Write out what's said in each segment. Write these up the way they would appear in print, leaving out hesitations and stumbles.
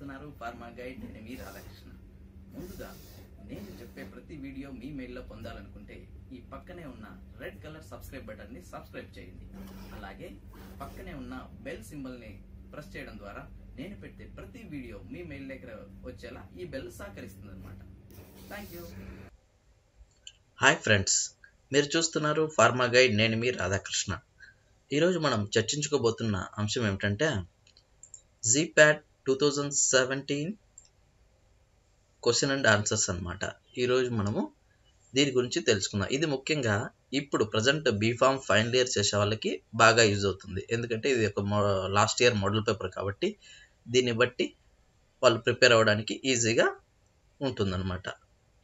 చూస్తున్నారు pharma guide. నేను మీ రాధాకృష్ణ. ముందుగా నేను చెప్పే ప్రతి వీడియో మీ మెయిల్లో పొందాలనుకుంటే ఈ పక్కనే ఉన్న రెడ్ కలర్ సబ్స్క్రైబ్ బటన్ని సబ్స్క్రైబ్ చేయండి. అలాగే పక్కనే ఉన్న బెల్ సింబల్ని ప్రెస్ చేయడం ద్వారా నేను పెట్టే ప్రతి వీడియో మీ మెయిల్ దగ్గర వచ్చేలా ఈ బెల్ సహకరిస్తుంది అనమాట. Thank you. హాయ్ ఫ్రెండ్స్, మీరు చూస్తున్నారు ఫార్మా గైడ్. నేను మీ రాధాకృష్ణ. ఈరోజు మనం చర్చించుకోబోతున్న అంశం ఏమిటంటే జీప్యాట్ 2017 క్వశ్చన్ అండ్ ఆన్సర్స్ అన్నమాట. ఈరోజు మనము దీని గురించి తెలుసుకుందాం. ఇది ముఖ్యంగా ఇప్పుడు ప్రజెంట్ బీఫామ్ ఫైనల్ ఇయర్ చేసే వాళ్ళకి బాగా యూజ్ అవుతుంది. ఎందుకంటే ఇది ఒక లాస్ట్ ఇయర్ మోడల్ పేపర్ కాబట్టి దీన్ని బట్టి వాళ్ళు ప్రిపేర్ అవ్వడానికి ఈజీగా ఉంటుందన్నమాట.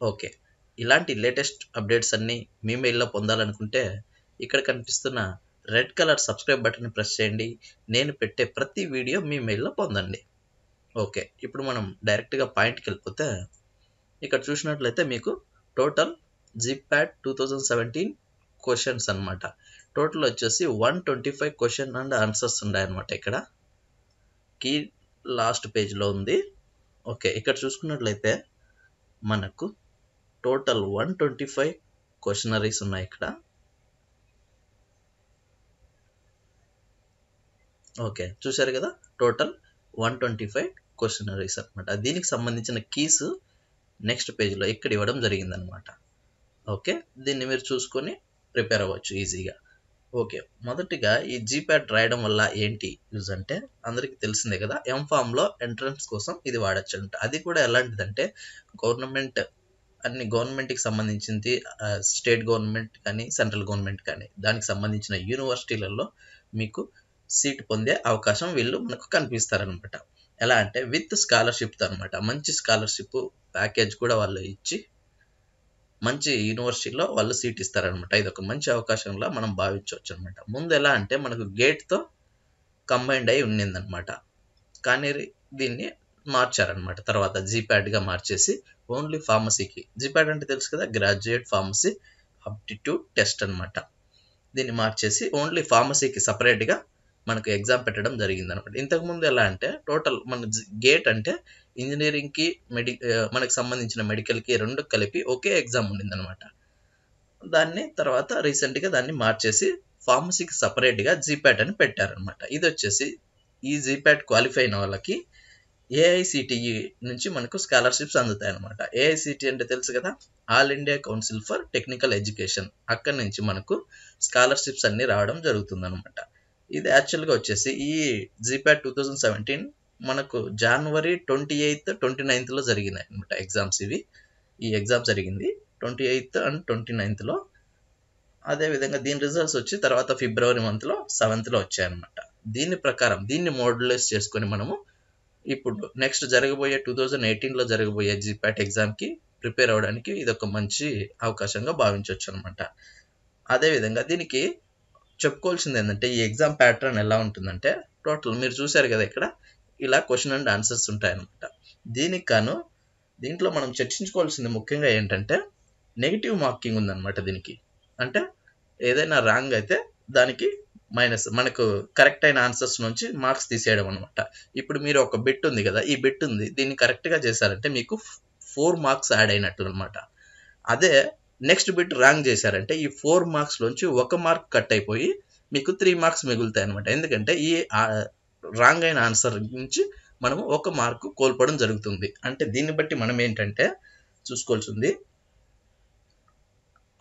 ఓకే, ఇలాంటి లేటెస్ట్ అప్డేట్స్ అన్నీ మీ మెయిల్లో పొందాలనుకుంటే ఇక్కడ కనిపిస్తున్న red colour subscribe button press చేయండి. నేను పెట్టే ప్రతి వీడియో మీ మెయిల్లో పొందండి. ఓకే, ఇప్పుడు మనం డైరెక్ట్గా పాయింట్కి వెళ్ళిపోతే ఇక్కడ చూసినట్లయితే మీకు టోటల్ జీప్యాట్ 2017 క్వశ్చన్స్ అనమాట. టోటల్ వచ్చేసి 125 క్వశ్చన్ అండ్ ఆన్సర్స్ ఉన్నాయన్నమాట. ఇక్కడ కీ లాస్ట్ పేజ్లో ఉంది. ఓకే, ఇక్కడ చూసుకున్నట్లయితే మనకు టోటల్ 125 క్వశ్చనరీస్ ఉన్నాయి ఇక్కడ. ఓకే, చూసారు కదా, టోటల్ 125 క్వశ్చనరీస్ అనమాట. దీనికి సంబంధించిన కీస్ నెక్స్ట్ పేజ్లో ఇక్కడ ఇవ్వడం జరిగిందనమాట. ఓకే, దీన్ని మీరు చూసుకొని ప్రిపేర్ అవ్వచ్చు ఈజీగా. ఓకే, మొదటిగా ఈ జీప్యాట్ రాయడం వల్ల ఏంటి యూజ్ అంటే అందరికీ తెలిసిందే కదా, ఎంఫామ్లో ఎంట్రన్స్ కోసం ఇది వాడచ్చు అంట. అది కూడా ఎలాంటిదంటే గవర్నమెంట్కి సంబంధించింది, స్టేట్ గవర్నమెంట్ కానీ సెంట్రల్ గవర్నమెంట్ కానీ దానికి సంబంధించిన యూనివర్సిటీలలో మీకు సీట్ పొందే అవకాశం వీళ్ళు మనకు కనిపిస్తారనమాట. ఎలా అంటే విత్ స్కాలర్షిప్తో అనమాట. మంచి స్కాలర్షిప్ ప్యాకేజ్ కూడా వాళ్ళు ఇచ్చి మంచి యూనివర్సిటీలో వాళ్ళు సీట్ ఇస్తారనమాట. ఇది ఒక మంచి అవకాశంలా మనం భావించవచ్చు అనమాట. ముందు ఎలా అంటే మనకు గేట్తో కంబైన్డ్ అయి ఉండిందనమాట, కానీ దీన్ని మార్చారనమాట. తర్వాత జీప్యాట్గా మార్చేసి ఓన్లీ ఫార్మసీకి, జీప్యాట్ అంటే తెలుసు కదా, గ్రాడ్యుయేట్ ఫార్మసీ అప్టిట్యూడ్ టెస్ట్ అనమాట. దీన్ని మార్చేసి ఓన్లీ ఫార్మసీకి సపరేట్గా మనకు ఎగ్జామ్ పెట్టడం జరిగింది అనమాట. ఇంతకుముందు ఎలా అంటే టోటల్ మన గేట్ అంటే ఇంజనీరింగ్కి మనకు సంబంధించిన మెడికల్కి రెండు కలిపి ఒకే ఎగ్జామ్ ఉండింది అనమాట. దాన్ని తర్వాత రీసెంట్గా దాన్ని మార్చేసి ఫార్మసీకి సపరేట్గా జీప్యాట్ అని పెట్టారనమాట. ఇది వచ్చేసి ఈ జీప్యాట్ క్వాలిఫై అయిన వాళ్ళకి ఏఐసిటిఈ నుంచి మనకు స్కాలర్షిప్స్ అందుతాయి అనమాట. ఏఐసిటి అంటే తెలుసు కదా, all India council for technical education. అక్కడి నుంచి మనకు స్కాలర్షిప్స్ అన్ని రావడం జరుగుతుంది అనమాట. ఇది యాక్చువల్గా వచ్చేసి ఈ జీప్యాట్ 2017 మనకు జనవరి 28, 29లో జరిగినాయి అనమాట ఎగ్జామ్స్. ఈ ఎగ్జామ్ జరిగింది 28 అండ్ 29లో. అదేవిధంగా దీని రిజల్ట్స్ వచ్చి తర్వాత ఫిబ్రవరి మంత్లో 7th వచ్చాయన్నమాట. దీని ప్రకారం దీన్ని మోడలైజ్ చేసుకొని మనము ఇప్పుడు నెక్స్ట్ జరగబోయే 2018లో జరగబోయే జీప్యాట్ ఎగ్జామ్కి ప్రిపేర్ అవ్వడానికి ఇది ఒక మంచి అవకాశంగా భావించవచ్చు అనమాట. అదేవిధంగా దీనికి చెప్పుకోవాల్సింది ఏంటంటే ఈ ఎగ్జామ్ ప్యాటర్న్ ఎలా ఉంటుందంటే టోటల్ మీరు చూశారు కదా, ఇక్కడ ఇలా క్వశ్చన్ అండ్ ఆన్సర్స్ ఉంటాయన్నమాట. దీనికి గాను దీంట్లో మనం చర్చించుకోవాల్సింది ముఖ్యంగా ఏంటంటే నెగిటివ్ మార్కింగ్ ఉందన్నమాట. దీనికి అంటే ఏదైనా రాంగ్ అయితే దానికి మైనస్, మనకు కరెక్ట్ అయిన ఆన్సర్స్ నుంచి మార్క్స్ తీసేయడం అనమాట. ఇప్పుడు మీరు ఒక బిట్ ఉంది కదా, ఈ బిట్ ఉంది, దీన్ని కరెక్ట్గా చేశారంటే మీకు 4 మార్క్స్ యాడ్ అయినట్లు అనమాట. అదే నెక్స్ట్ బిట్ రాంగ్ చేశారంటే ఈ 4 మార్క్స్లోంచి 1 మార్క్ కట్ అయిపోయి మీకు 3 మార్క్స్ మిగులుతాయి అనమాట. ఎందుకంటే ఈ రాంగ్ అయిన ఆన్సర్ నుంచి మనము 1 మార్కు కోల్పోవడం జరుగుతుంది. అంటే దీన్ని బట్టి మనం ఏంటంటే చూసుకోవాల్సింది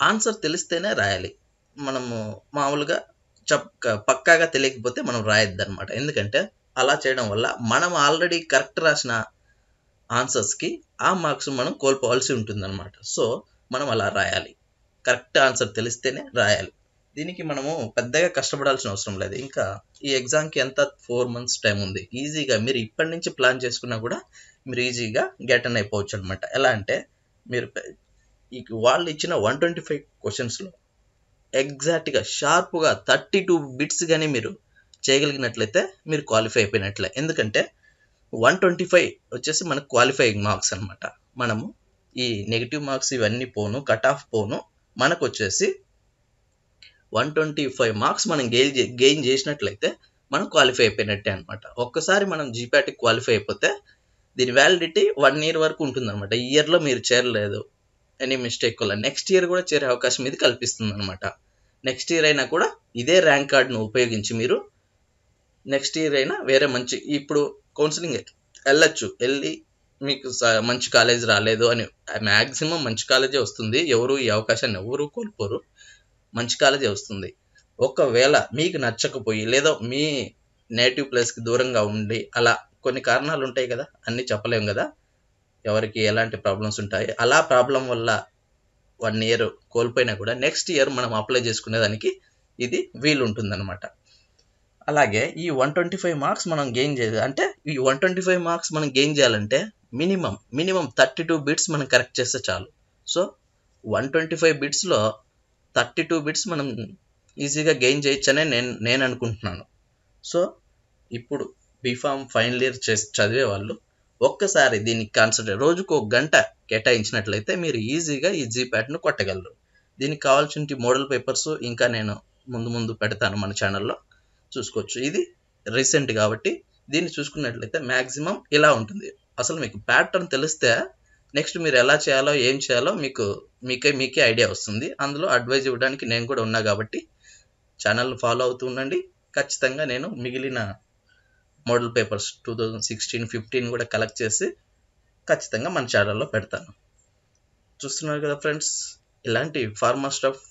ఆన్సర్ తెలిస్తేనే రాయాలి. మనము మామూలుగా పక్కాగా తెలియకపోతే మనం రాయొద్దు అనమాట. ఎందుకంటే అలా చేయడం వల్ల మనం ఆల్రెడీ కరెక్ట్ రాసిన ఆన్సర్స్కి ఆ మార్క్స్ మనం కోల్పోవాల్సి ఉంటుంది అనమాట. సో మనం అలా రాయాలి, కరెక్ట్ ఆన్సర్ తెలిస్తేనే రాయాలి. దీనికి మనము పెద్దగా కష్టపడాల్సిన అవసరం లేదు. ఇంకా ఈ ఎగ్జామ్కి ఎంత 4 months టైం ఉంది. ఈజీగా మీరు ఇప్పటి నుంచి ప్లాన్ చేసుకున్నా కూడా మీరు ఈజీగా గెట్ అన్ అయిపోవచ్చు అనమాట. ఎలా అంటే మీరు వాళ్ళు ఇచ్చిన 125 క్వశ్చన్స్లో ఎగ్జాక్ట్గా షార్ప్గా 32 బిట్స్ కానీ మీరు చేయగలిగినట్లయితే మీరు క్వాలిఫై అయిపోయినట్లే. ఎందుకంటే 125 వచ్చేసి మనకు క్వాలిఫైయింగ్ మార్క్స్ అనమాట. మనము ఈ నెగిటివ్ మార్క్స్ ఇవన్నీ పోను, కట్ ఆఫ్ పోను, మనకు వచ్చేసి 125 మార్క్స్ మనం గెయిన్ చేసినట్లయితే మనం క్వాలిఫై అయిపోయినట్టే అనమాట. ఒక్కసారి మనం జీప్యాట్కి క్వాలిఫై అయిపోతే దీని వ్యాలిడిటీ 1 year వరకు ఉంటుందన్నమాట. ఈ ఇయర్లో మీరు చేరలేదు ఎనీ మిస్టేక్ వల్ల నెక్స్ట్ ఇయర్ కూడా చేరే అవకాశం ఇది కల్పిస్తుంది అనమాట. నెక్స్ట్ ఇయర్ అయినా కూడా ఇదే ర్యాంక్ కార్డును ఉపయోగించి మీరు నెక్స్ట్ ఇయర్ అయినా వేరే మంచి ఇప్పుడు కౌన్సిలింగ్ వెళ్ళి మీకు మంచి కాలేజ్ రాలేదు అని మ్యాక్సిమం మంచి కాలేజే వస్తుంది. ఎవరు ఈ అవకాశాన్ని ఎవరు కోల్పోరు, మంచి కాలేజే వస్తుంది. ఒకవేళ మీకు నచ్చకపోయి లేదా మీ నేటివ్ ప్లేస్కి దూరంగా ఉండి అలా కొన్ని కారణాలు ఉంటాయి కదా, అన్నీ చెప్పలేం కదా, ఎవరికి ఎలాంటి ప్రాబ్లమ్స్ ఉంటాయి. అలా ప్రాబ్లం వల్ల 1 year కోల్పోయినా కూడా నెక్స్ట్ ఇయర్ మనం అప్లై చేసుకునేదానికి ఇది వీలు ఉంటుందన్నమాట. అలాగే ఈ 125 మార్క్స్ మనం గెయిన్ చేయాలి అంటే ఈ 125 మార్క్స్ మనం గెయిన్ చేయాలంటే మినిమం 32 బిట్స్ మనం కరెక్ట్ చేస్తే చాలు. సో 125 బిట్స్లో 32 బిట్స్ మనం ఈజీగా గెయిన్ చేయొచ్చనే నేను అనుకుంటున్నాను. సో ఇప్పుడు బీఫామ్ ఫైనల్ ఇయర్ చదివే వాళ్ళు ఒక్కసారి దీనికి కాన్సన్ట్రేట్ రోజుకు 1 గంట కేటాయించినట్లయితే మీరు ఈజీగా ఈ జీప్యాట్ను కొట్టగలరు. దీనికి కావాల్సిన మోడల్ పేపర్స్ ఇంకా నేను ముందు పెడతాను మన ఛానల్లో, చూసుకోవచ్చు. ఇది రీసెంట్ కాబట్టి దీన్ని చూసుకున్నట్లయితే మ్యాక్సిమం ఇలా ఉంటుంది. అసలు మీకు ప్యాటర్న్ తెలిస్తే నెక్స్ట్ మీరు ఎలా చేయాలో ఏం చేయాలో మీకే ఐడియా వస్తుంది. అందులో అడ్వైజ్ ఇవ్వడానికి నేను కూడా ఉన్నా కాబట్టి ఛానల్ ఫాలో అవుతూ ఉండండి. ఖచ్చితంగా నేను మిగిలిన మోడల్ పేపర్స్ 2016, 15 కూడా కలెక్ట్ చేసి ఖచ్చితంగా మన ఛానల్లో పెడతాను. చూస్తున్నారు కదా ఫ్రెండ్స్, ఇలాంటి ఫార్మర్ స్టఫ్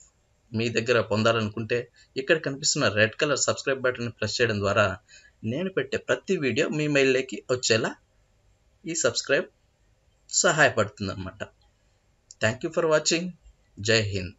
మీ దగ్గర పొందాలనుకుంటే ఇక్కడ కనిపిస్తున్న red colour subscribe button press చేయడం ద్వారా నేను పెట్టే ప్రతి వీడియో మీ మెయిల్లోకి వచ్చేలా ఈ సబ్స్క్రైబ్ సహాయపడుతుంది అన్నమాట. Thank you for watching. జై హింద్.